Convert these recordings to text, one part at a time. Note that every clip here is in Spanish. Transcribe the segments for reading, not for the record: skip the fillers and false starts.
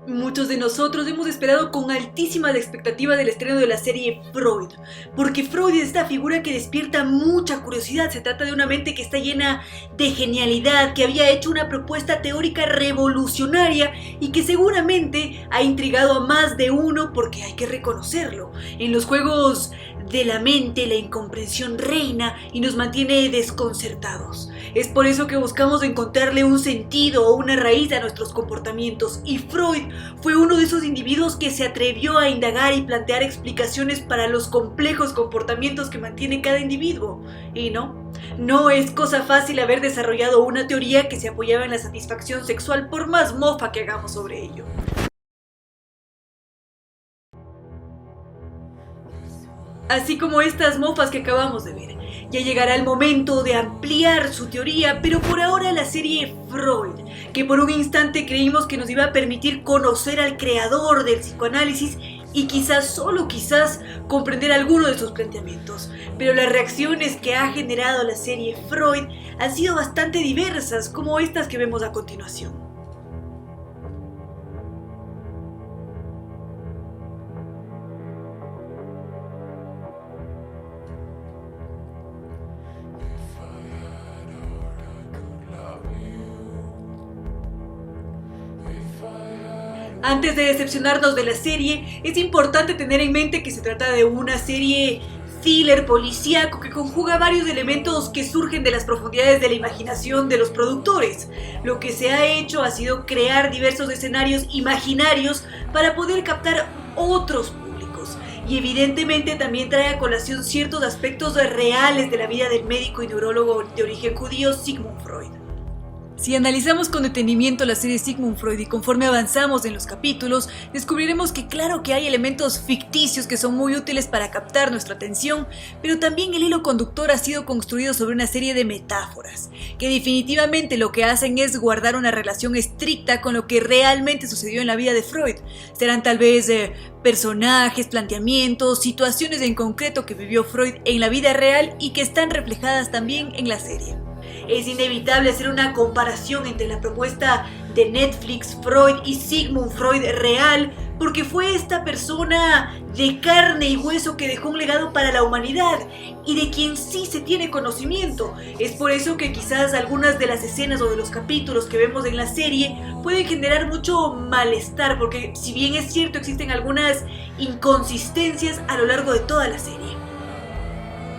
Muchos de nosotros hemos esperado con altísimas expectativas del estreno de la serie Freud, porque Freud es esta figura que despierta mucha curiosidad. Se trata de una mente que está llena de genialidad, que había hecho una propuesta teórica revolucionaria y que seguramente ha intrigado a más de uno, porque hay que reconocerlo. En los juegos de la mente la incomprensión reina y nos mantiene desconcertados. Es por eso que buscamos encontrarle un sentido o una raíz a nuestros comportamientos, y Freud fue uno de esos individuos que se atrevió a indagar y plantear explicaciones para los complejos comportamientos que mantiene cada individuo. Y no es cosa fácil haber desarrollado una teoría que se apoyaba en la satisfacción sexual, por más mofa que hagamos sobre ello. Así como estas mofas que acabamos de ver. Ya llegará el momento de ampliar su teoría, pero por ahora la serie Freud, que por un instante creímos que nos iba a permitir conocer al creador del psicoanálisis y quizás, solo quizás, comprender alguno de sus planteamientos. Pero las reacciones que ha generado la serie Freud han sido bastante diversas, como estas que vemos a continuación. Antes de decepcionarnos de la serie, es importante tener en mente que se trata de una serie thriller policíaco que conjuga varios elementos que surgen de las profundidades de la imaginación de los productores. Lo que se ha hecho ha sido crear diversos escenarios imaginarios para poder captar otros públicos, y evidentemente también trae a colación ciertos aspectos reales de la vida del médico y neurólogo de origen judío Sigmund Freud. Si analizamos con detenimiento la serie Sigmund Freud y conforme avanzamos en los capítulos, descubriremos que claro que hay elementos ficticios que son muy útiles para captar nuestra atención, pero también el hilo conductor ha sido construido sobre una serie de metáforas, que definitivamente lo que hacen es guardar una relación estricta con lo que realmente sucedió en la vida de Freud. Serán tal vez personajes, planteamientos, situaciones en concreto que vivió Freud en la vida real y que están reflejadas también en la serie. Es inevitable hacer una comparación entre la propuesta de Netflix, Freud y Sigmund Freud real, porque fue esta persona de carne y hueso que dejó un legado para la humanidad y de quien sí se tiene conocimiento. Es por eso que quizás algunas de las escenas o de los capítulos que vemos en la serie pueden generar mucho malestar, porque si bien es cierto existen algunas inconsistencias a lo largo de toda la serie.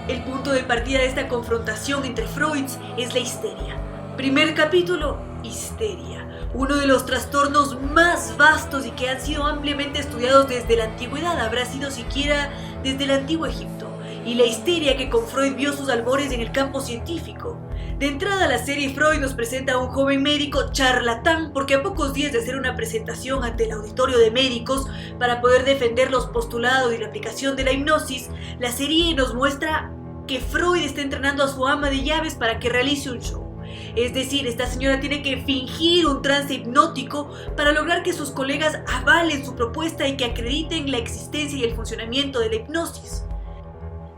El punto de partida de esta confrontación entre Freuds es la histeria. Primer capítulo, histeria. Uno de los trastornos más vastos y que han sido ampliamente estudiados desde la antigüedad, habrá sido siquiera desde el antiguo Egipto. Y la histeria que con Freud vio sus albores en el campo científico. De entrada, la serie Freud nos presenta a un joven médico charlatán, porque a pocos días de hacer una presentación ante el auditorio de médicos para poder defender los postulados y la aplicación de la hipnosis, la serie nos muestra que Freud está entrenando a su ama de llaves para que realice un show. Es decir, esta señora tiene que fingir un trance hipnótico para lograr que sus colegas avalen su propuesta y que acrediten la existencia y el funcionamiento de la hipnosis.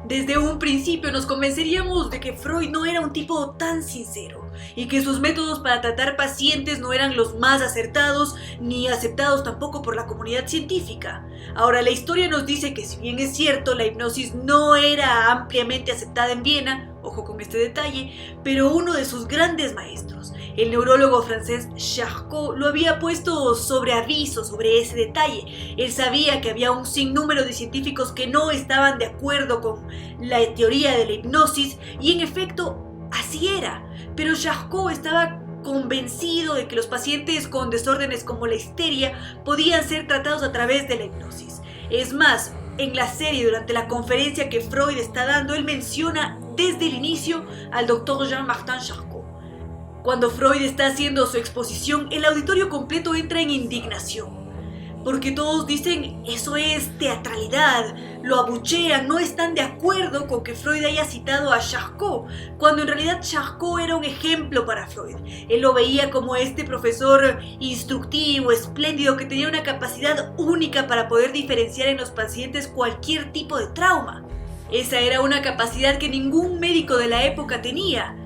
Desde un principio nos convenceríamos de que Freud no era un tipo tan sincero y que sus métodos para tratar pacientes no eran los más acertados ni aceptados tampoco por la comunidad científica. Ahora, la historia nos dice que si bien es cierto la hipnosis no era ampliamente aceptada en Viena, ojo con este detalle, pero uno de sus grandes maestros, el neurólogo francés Charcot, lo había puesto sobre aviso sobre ese detalle. Él sabía que había un sinnúmero de científicos que no estaban de acuerdo con la teoría de la hipnosis y en efecto así era, pero Charcot estaba convencido de que los pacientes con desórdenes como la histeria podían ser tratados a través de la hipnosis. Es más, en la serie, durante la conferencia que Freud está dando, él menciona desde el inicio al Dr. Jean-Martin Charcot. Cuando Freud está haciendo su exposición, el auditorio completo entra en indignación, porque todos dicen eso es teatralidad, lo abuchean, no están de acuerdo con que Freud haya citado a Charcot, cuando en realidad Charcot era un ejemplo para Freud. Él lo veía como este profesor instructivo, espléndido, que tenía una capacidad única para poder diferenciar en los pacientes cualquier tipo de trauma. Esa era una capacidad que ningún médico de la época tenía.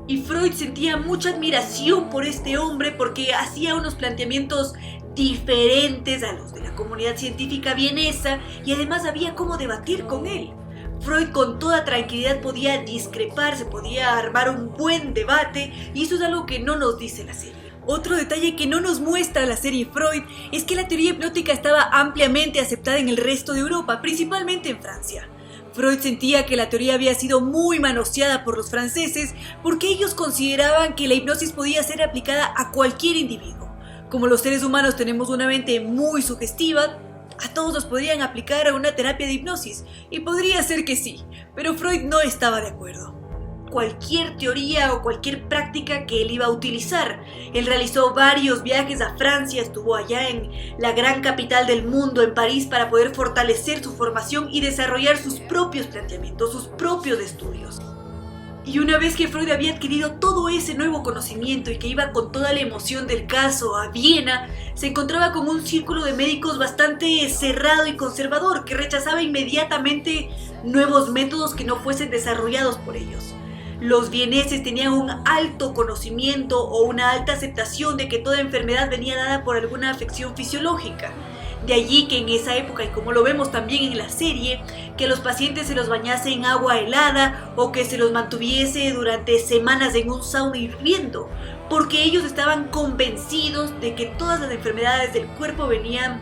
Y Freud sentía mucha admiración por este hombre porque hacía unos planteamientos diferentes a los de la comunidad científica vienesa y además había cómo debatir con él. Freud con toda tranquilidad podía discrepar, se podía armar un buen debate y eso es algo que no nos dice la serie. Otro detalle que no nos muestra la serie Freud es que la teoría hipnótica estaba ampliamente aceptada en el resto de Europa, principalmente en Francia. Freud sentía que la teoría había sido muy manoseada por los franceses porque ellos consideraban que la hipnosis podía ser aplicada a cualquier individuo. Como los seres humanos tenemos una mente muy sugestiva, a todos nos podrían aplicar a una terapia de hipnosis, y podría ser que sí, pero Freud no estaba de acuerdo. Cualquier teoría o cualquier práctica que él iba a utilizar. Él realizó varios viajes a Francia, estuvo allá en la gran capital del mundo, en París, para poder fortalecer su formación y desarrollar sus propios planteamientos, sus propios estudios. Y una vez que Freud había adquirido todo ese nuevo conocimiento y que iba con toda la emoción del caso a Viena, se encontraba con un círculo de médicos bastante cerrado y conservador que rechazaba inmediatamente nuevos métodos que no fuesen desarrollados por ellos. Los vieneses tenían un alto conocimiento o una alta aceptación de que toda enfermedad venía dada por alguna afección fisiológica. De allí que en esa época, y como lo vemos también en la serie, que los pacientes se los bañase en agua helada o que se los mantuviese durante semanas en un sauna hirviendo, porque ellos estaban convencidos de que todas las enfermedades del cuerpo venían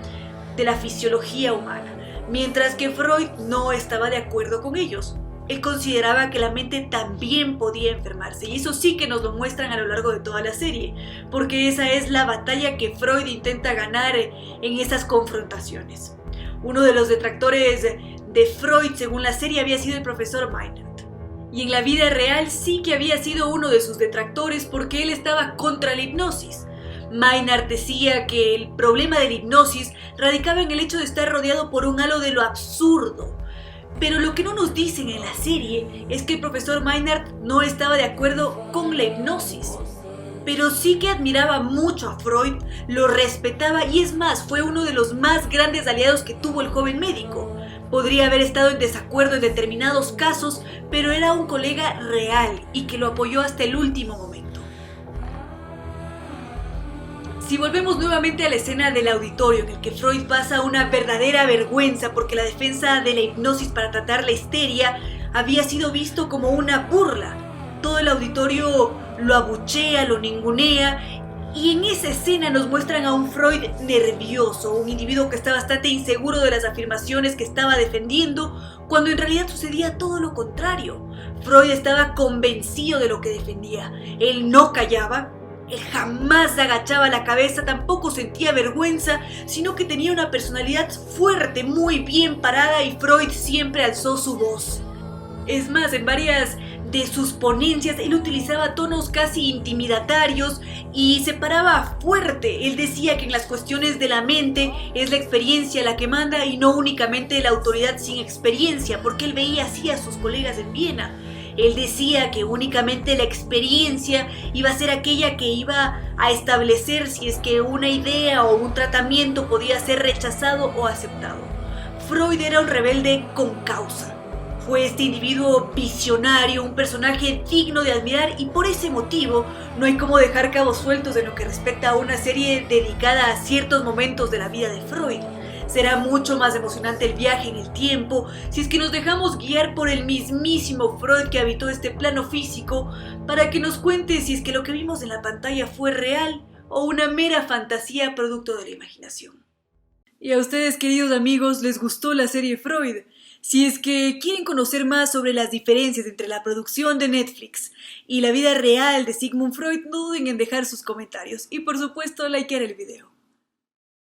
de la fisiología humana, mientras que Freud no estaba de acuerdo con ellos. Él consideraba que la mente también podía enfermarse, y eso sí que nos lo muestran a lo largo de toda la serie, porque esa es la batalla que Freud intenta ganar en esas confrontaciones. Uno de los detractores de Freud, según la serie, había sido el profesor Meinert. Y en la vida real sí que había sido uno de sus detractores porque él estaba contra la hipnosis. Meinert decía que el problema de la hipnosis radicaba en el hecho de estar rodeado por un halo de lo absurdo. Pero lo que no nos dicen en la serie es que el profesor Meinert no estaba de acuerdo con la hipnosis. Pero sí que admiraba mucho a Freud, lo respetaba y es más, fue uno de los más grandes aliados que tuvo el joven médico. Podría haber estado en desacuerdo en determinados casos, pero era un colega real y que lo apoyó hasta el último momento. Si volvemos nuevamente a la escena del auditorio en el que Freud pasa una verdadera vergüenza porque la defensa de la hipnosis para tratar la histeria había sido visto como una burla. Todo el auditorio lo abuchea, lo ningunea, y en esa escena nos muestran a un Freud nervioso, un individuo que está bastante inseguro de las afirmaciones que estaba defendiendo, cuando en realidad sucedía todo lo contrario. Freud estaba convencido de lo que defendía. Él no callaba. Él jamás agachaba la cabeza, tampoco sentía vergüenza, sino que tenía una personalidad fuerte, muy bien parada, y Freud siempre alzó su voz. Es más, en varias de sus ponencias él utilizaba tonos casi intimidatorios y se paraba fuerte. Él decía que en las cuestiones de la mente es la experiencia la que manda y no únicamente la autoridad sin experiencia, porque él veía así a sus colegas en Viena. Él decía que únicamente la experiencia iba a ser aquella que iba a establecer si es que una idea o un tratamiento podía ser rechazado o aceptado. Freud era un rebelde con causa. Fue este individuo visionario, un personaje digno de admirar, y por ese motivo no hay cómo dejar cabos sueltos en lo que respecta a una serie dedicada a ciertos momentos de la vida de Freud. Será mucho más emocionante el viaje en el tiempo si es que nos dejamos guiar por el mismísimo Freud que habitó este plano físico para que nos cuente si es que lo que vimos en la pantalla fue real o una mera fantasía producto de la imaginación. Y a ustedes, queridos amigos, ¿les gustó la serie Freud? Si es que quieren conocer más sobre las diferencias entre la producción de Netflix y la vida real de Sigmund Freud, no duden en dejar sus comentarios y por supuesto likear el video.